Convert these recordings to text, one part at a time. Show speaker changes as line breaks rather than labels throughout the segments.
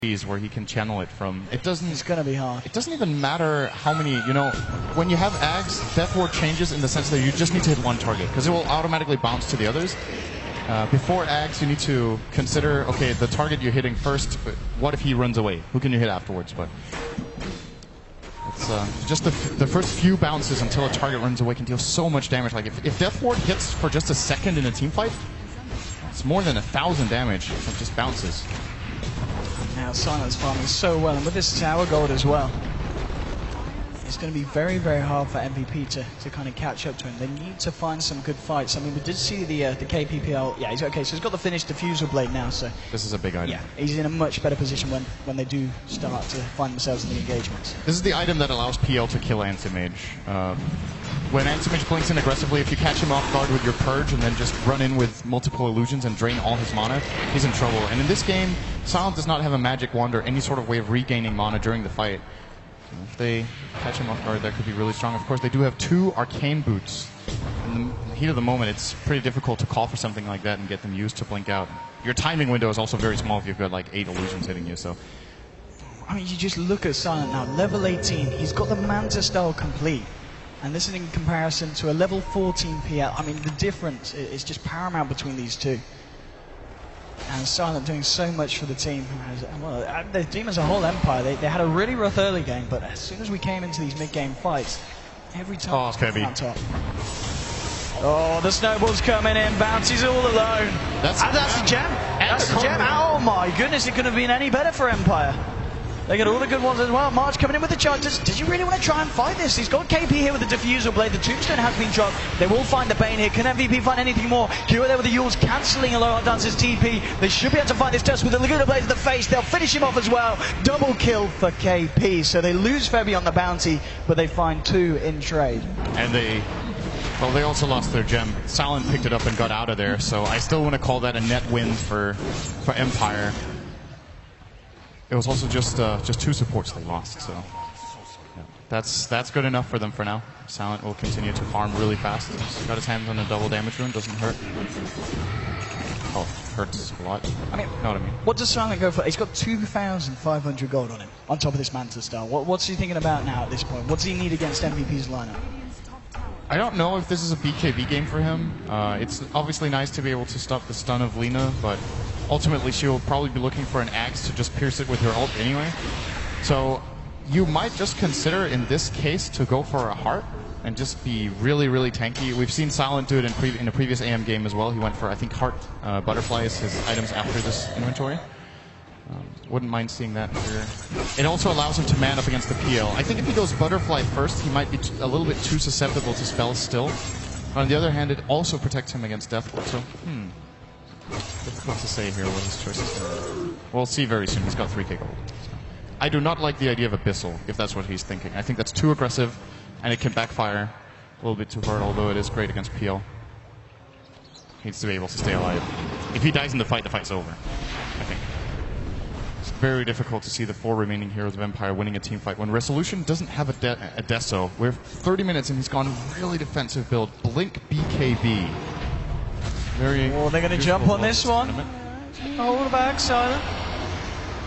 where he can channel it from. It doesn't.
It's gonna be hard.
It doesn't even matter how many. You know, when you have Ags, Death Ward changes in the sense that you just need to hit one target because it will automatically bounce to the others. Before Ags, you need to consider, okay, the target you're hitting first. What if he runs away? Who can you hit afterwards? But it's just the first few bounces until a target runs away can deal so much damage. Like if Death Ward hits for just a second in a team fight, it's more than 1,000 damage from just bounces.
Now Silent's farming so well, and with this tower gold as well, it's going to be very, very hard for MVP to kind of catch up to him. They need to find some good fights. I mean, we did see the KPPL. Yeah, he's okay. So he's got the finished diffusal blade now. So
this is a big item.
Yeah, he's in a much better position when they do start to find themselves in the engagements.
This is the item that allows PL to kill Anti-Mage. When Anti-Mage blinks in aggressively, if you catch him off guard with your Purge and then just run in with multiple illusions and drain all his mana, he's in trouble. And in this game, Silent does not have a magic wand or any sort of way of regaining mana during the fight. If they catch him off guard, that could be really strong. Of course, they do have 2 arcane boots. In the heat of the moment, it's pretty difficult to call for something like that and get them used to blink out. Your timing window is also very small if you've got like 8 illusions hitting you. So,
I mean, you just look at Silent now, level 18. He's got the Manta style complete. And this is in comparison to a level 14 PL. I mean, the difference is just paramount between these two. And Silent doing so much for the team. Well, the team as a whole, Empire, they had a really rough early game, but as soon as we came into these mid-game fights, every time
on
top. Oh, the snowball's coming in. Bounty's all alone. That's the gem. That's the gem. Oh my goodness, it couldn't have been any better for Empire. They get all the good ones as well. March coming in with the charges. Did you really want to try and fight this? He's got KP here with the Diffusal Blade. The Tombstone has been dropped. They will find the Bane here. Can MVP find anything more? Q there with the Yules cancelling Aloha Dance's TP. They should be able to find this Tusk with the Laguna Blade to the face. They'll finish him off as well. Double kill for KP. So they lose Febby on the bounty, but they find 2 in trade.
And they also lost their gem. Silent picked it up and got out of there. So I still want to call that a net win for Empire. It was also just 2 supports they lost, so yeah, that's good enough for them for now. Silent will continue to farm really fast. He's got his hands on a double damage rune, doesn't hurt. Oh, hurts a lot. I mean, know what I mean.
What does Silent go for? He's got 2,500 gold on him, on top of this Manta style. What's he thinking about now at this point? What does he need against MVP's lineup?
I don't know if this is a BKB game for him. It's obviously nice to be able to stop the stun of Lina, but ultimately she will probably be looking for an axe to just pierce it with her ult anyway. So you might just consider in this case to go for a heart and just be really, really tanky. We've seen Silent do it in a previous AM game as well. He went for, I think, heart butterfly as his items after this inventory. Wouldn't mind seeing that here. It also allows him to man up against the PL. I think if he goes butterfly first, he might be a little bit too susceptible to spells still. But on the other hand, it also protects him against Death Ward. So, difficult to say here what his choice is going to be. We'll see very soon. He's got 3k gold. So. I do not like the idea of Abyssal, if that's what he's thinking. I think that's too aggressive, and it can backfire a little bit too hard, although it is great against PL. He needs to be able to stay alive. If he dies in the fight's over, I think. Very difficult to see the 4 remaining heroes of Empire winning a team fight when Resolution doesn't have a Deso. We're 30 minutes and he's gone really defensive build. Blink BKB.
Oh, they're going to jump on this one. Hold back, Silent.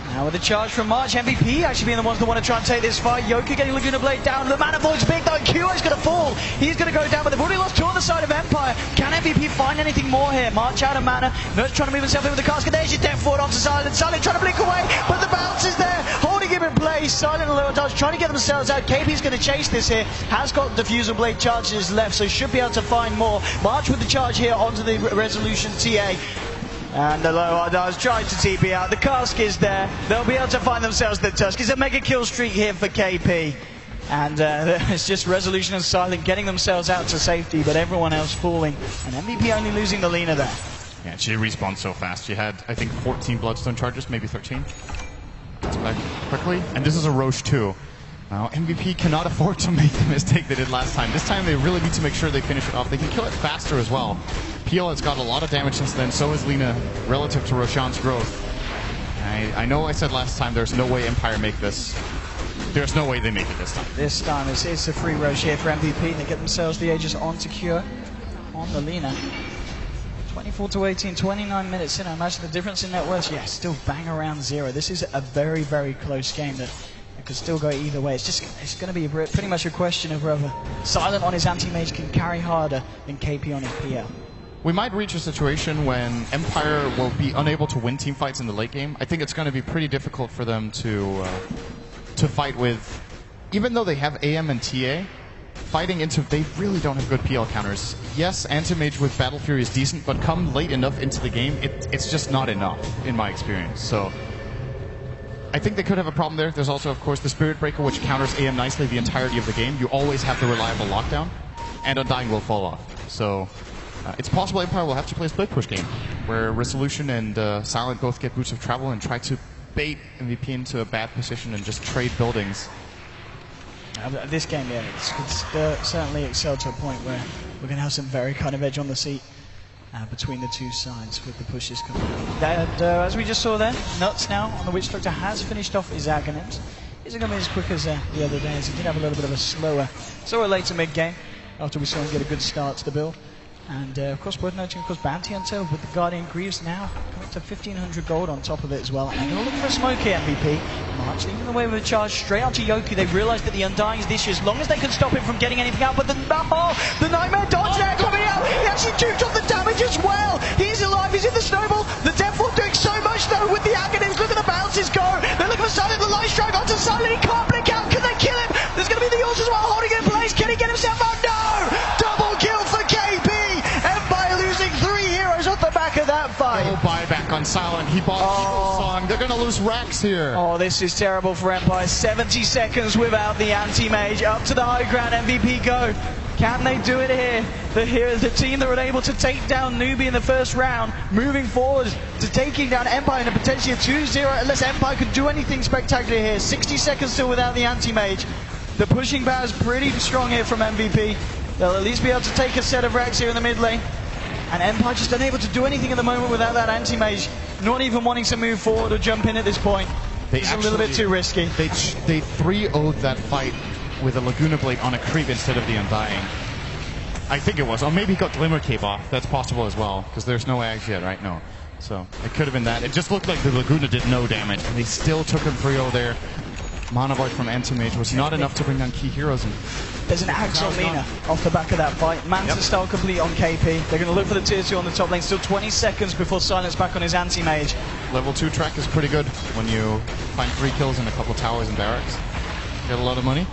Now with the charge from March, MVP actually being the ones that want to try and take this fight. Yoka getting Laguna Blade down. The Mana Void's big though. QI's going to fall. He's going to go down, but they've already lost 2 on the side of Empire. Can MVP find anything more here? March out of mana. Nurse trying to move himself in with the casket. There's your Death Ward onto Silent. Silent trying to blink away, but the bounce is there. Holding him in place. Silent and Lower Dodge trying to get themselves out. KP's going to chase this here. Has got Diffusal Blade charges left, so should be able to find more. March with the charge here onto the Resolution TA. And the Lower Dodge trying to TP out. The cask is there. They'll be able to find themselves the Tusk. It's a mega kill streak here for KP. And it's just Resolution and Silent getting themselves out to safety, but everyone else falling. And MVP only losing the Lina there.
Yeah, she respawned so fast. She had, I think, 14 Bloodstone charges, maybe 13. Gets back quickly. And this is a Roche too. Now, MVP cannot afford to make the mistake they did last time. This time they really need to make sure they finish it off. They can kill it faster as well. PL has got a lot of damage since then, so has Lina relative to Roshan's growth. I know I said last time there's no way Empire make this. There's no way they make it this time.
This time it's a free Roche here for MVP. They get themselves the Aegis onto Cure on the Lina. 24 to 18, 29 minutes in. I imagine the difference in net worth, yeah, still bang around 0. This is a very, very close game that could still go either way. It's going to be pretty much a question of whether Silent on his anti-mage can carry harder than KP on his PL.
We might reach a situation when Empire will be unable to win team fights in the late game. I think it's going to be pretty difficult for them to fight with, even though they have AM and TA, fighting into, they really don't have good PL counters. Yes, anti-mage with Battle Fury is decent, but come late enough into the game, it's just not enough, in my experience. So I think they could have a problem there. There's also, of course, the Spirit Breaker, which counters AM nicely the entirety of the game. You always have the reliable lockdown, and Undying will fall off. So it's possible Empire will have to play a split push game, where Resolution and Silent both get Boots of Travel and try to bait MVP into a bad position and just trade buildings.
This game, yeah, it's certainly excelled to a point where we're going to have some very kind of edge on the seat between the two sides with the pushes coming out. And as we just saw there, Nuts now on the Witch Doctor has finished off his Aghanims. Isn't going to be as quick as the other day, as he did have a little bit of a slower later mid-game after we saw him get a good start to the build. And of course, worth noting, of course, Bounty Hunter with the Guardian Greaves now coming to 1,500 gold on top of it as well. And they're going to look for a smoke here, MVP. March leading the way with a charge straight out to Yoku. They've realised that the Undying is the issue, as long as they can stop him from getting anything out. But the Nightmare Dodge there coming out. He actually duped off the damage as well. He's alive, he's in the snowball. The Deathwall doing so much though with the Aghanims. Look at the bounces go. They're looking for Silent, the Light Strike onto Silent. He can't blink out. Can they kill him? There's going to be the Ult as well, holding in place. Can he get himself out? No! Double kill for KP. Empire losing 3 heroes off the back of that fight.
No buyback on Silent. He bought Eagle's Song. They're going to lose Rex here.
Oh, this is terrible for Empire. 70 seconds without the anti-mage. Up to the high ground, MVP go. Can they do it here? The team that were able to take down Newbie in the first round, moving forward to taking down Empire in a potentially a 2-0, unless Empire could do anything spectacular here. 60 seconds still without the anti-mage. The pushing power is pretty strong here from MVP. They'll at least be able to take a set of racks here in the mid lane. And Empire just unable to do anything at the moment without that anti-mage. Not even wanting to move forward or jump in at this point. It's a little bit too risky.
They 3-0'd that fight with a Laguna Blade on a creep instead of the Undying. I think it was. Or maybe he got Glimmer Cape off. That's possible as well, because there's no Ags yet, right? No. So it could have been that. It just looked like the Laguna did no damage, and they still took him 3-0 there. Mana Void from Anti-Mage was not enough to bring down key heroes. And
there's an Axe on Lina off the back of that fight. Manta style complete on KP. They're going to look for the tier 2 on the top lane. Still 20 seconds before Silence back on his Anti-Mage.
Level 2 track is pretty good when you find 3 kills and a couple towers and barracks. Get a lot of money.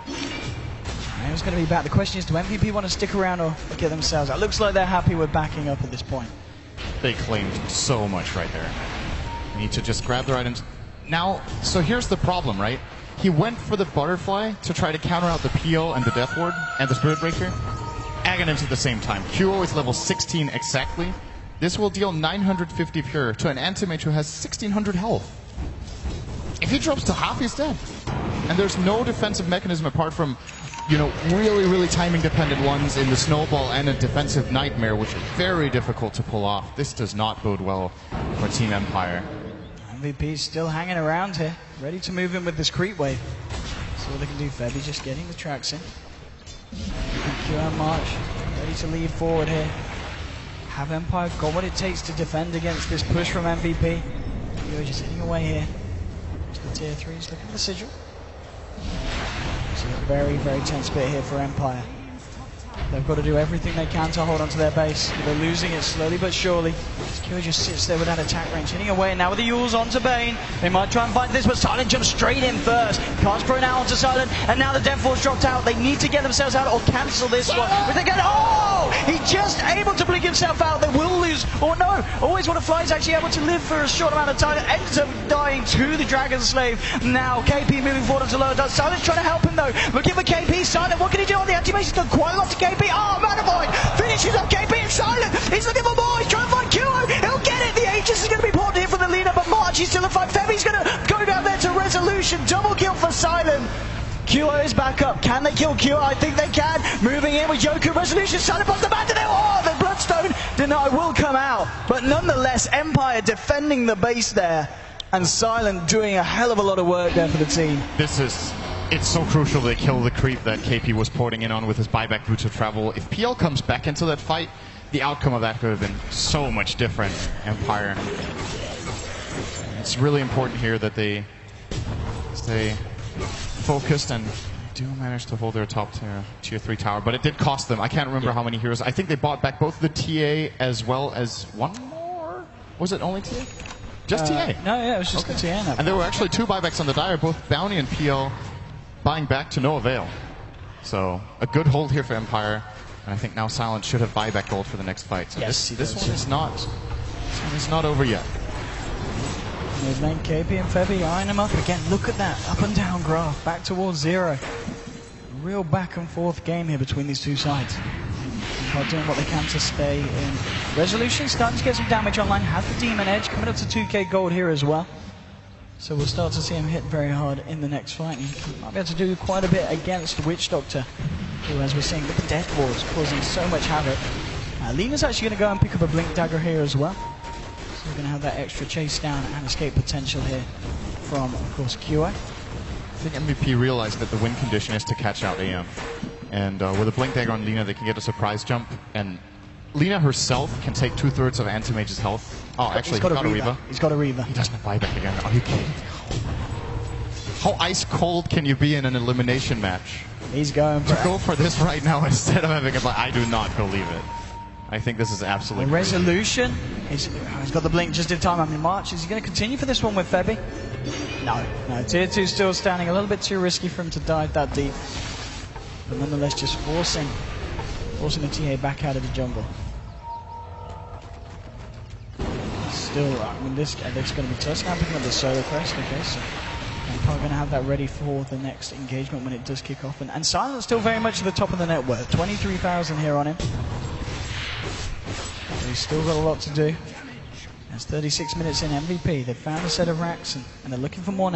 It was going to be back. The question is, do MVP want to stick around or get themselves out? It looks like they're happy with backing up at this point.
They claimed so much right there. They need to just grab their items. Now, so here's the problem, right? He went for the Butterfly to try to counter out the PO and the Death Ward and the Spirit Breaker. Aghanims at the same time. QO is level 16 exactly. This will deal 950 pure to an Anti-Mage who has 1600 health. If he drops to half, he's dead. And there's no defensive mechanism apart from, you know, really timing dependent ones in the Snowball and a defensive Nightmare, which is very difficult to pull off. This does not bode well for Team Empire.
MVP still hanging around here, ready to move in with this creep wave. See what they can do. Febby just getting the tracks in. QM March ready to lead forward here. Have Empire got what it takes to defend against this push from MVP? You're just heading away here. It's the tier 3s looking at the sigil. It's a very tense bit here for Empire. They've got to do everything they can to hold onto their base. They're losing it slowly but surely. Kyo just sits there without attack range, hitting away. Now with the Yules onto Bane. They might try and find this, but Silent jumps straight in first. Cast Pro now onto Silent, and now the Death Force dropped out. They need to get themselves out or cancel this one. But they get, oh! He's just able to blink himself out. They will lose, or no. Always Want to Fly is actually able to live for a short amount of time. Ends up dying to the Dragon Slave. Now KP moving forward onto lower dust. Silent's trying to help him though. Looking for KP. Silent, what can he do on the anti-mage? He's done quite a lot to KP. Oh, Mana Void finishes up KP and Silent. He's looking for more. He's trying to find QO. He'll get it. The Aegis is going to be ported here from the leader, but March is still a fight. Febby's going to go down there to Resolution. Double kill for Silent. QO is back up. Can they kill QO? I think they can. Moving in with Yoku. Resolution. Silent pops the back to there. Oh, the Bloodstone deny will come out. But nonetheless, Empire defending the base there. And Silent doing a hell of a lot of work there for the team.
It's so crucial they kill the creep that KP was porting in on with his buyback Boots of Travel. If PL comes back into that fight, the outcome of that could have been so much different, Empire. It's really important here that they stay focused and do manage to hold their top tier 3 tower, but it did cost them. I can't remember how many heroes. I think they bought back both the TA as well as one more. Was it only TA? Just TA?
No, yeah, it was just the TA. Now.
And there were actually 2 buybacks on the Dire, both Bounty and PL buying back to no avail. So a good hold here for Empire, and I think now Silent should have buyback gold for the next fight. So
yes,
this one is not over yet.
Mid lane, KP and Febby eyeing him up again. Look at that up and down graph, back towards 0. Real back and forth game here between these two sides. Empire doing what they can to stay in. Resolution starting to get some damage online. Has the Demon Edge coming up to 2k gold here as well. So we'll start to see him hit very hard in the next fight. He might be able to do quite a bit against Witch Doctor, who, as we're seeing, with the Death Wars causing so much havoc. Lena's actually going to go and pick up a Blink Dagger here as well. So we're going to have that extra chase down and escape potential here from, of course, QA.
I think MVP realized that the win condition is to catch out AM. And with a Blink Dagger on Lena, they can get a surprise jump. And Lena herself can take 2/3 of Anti-Mage's health. Oh, actually,
he's got a Reaver. He's got a Reaver.
He doesn't have buyback again. Are you kidding? How ice cold can you be in an elimination match?
He's going for
to go for this right now instead of having a buy. I do not believe it. I think this is absolutely
Resolution. He's got the blink just in time. I mean, March, is he going to continue for this one with Febby? No. Tier 2 still standing. A little bit too risky for him to dive that deep. But nonetheless, just forcing the TA back out of the jungle. Still, I mean, this going to be tough. Now picking up the solo crest. Okay, so Empire going to have that ready for the next engagement when it does kick off. And Silent still very much at the top of the net worth. 23,000 here on him. So he's still got a lot to do. There's 36 minutes in MVP. They've found a set of racks and they're looking for more.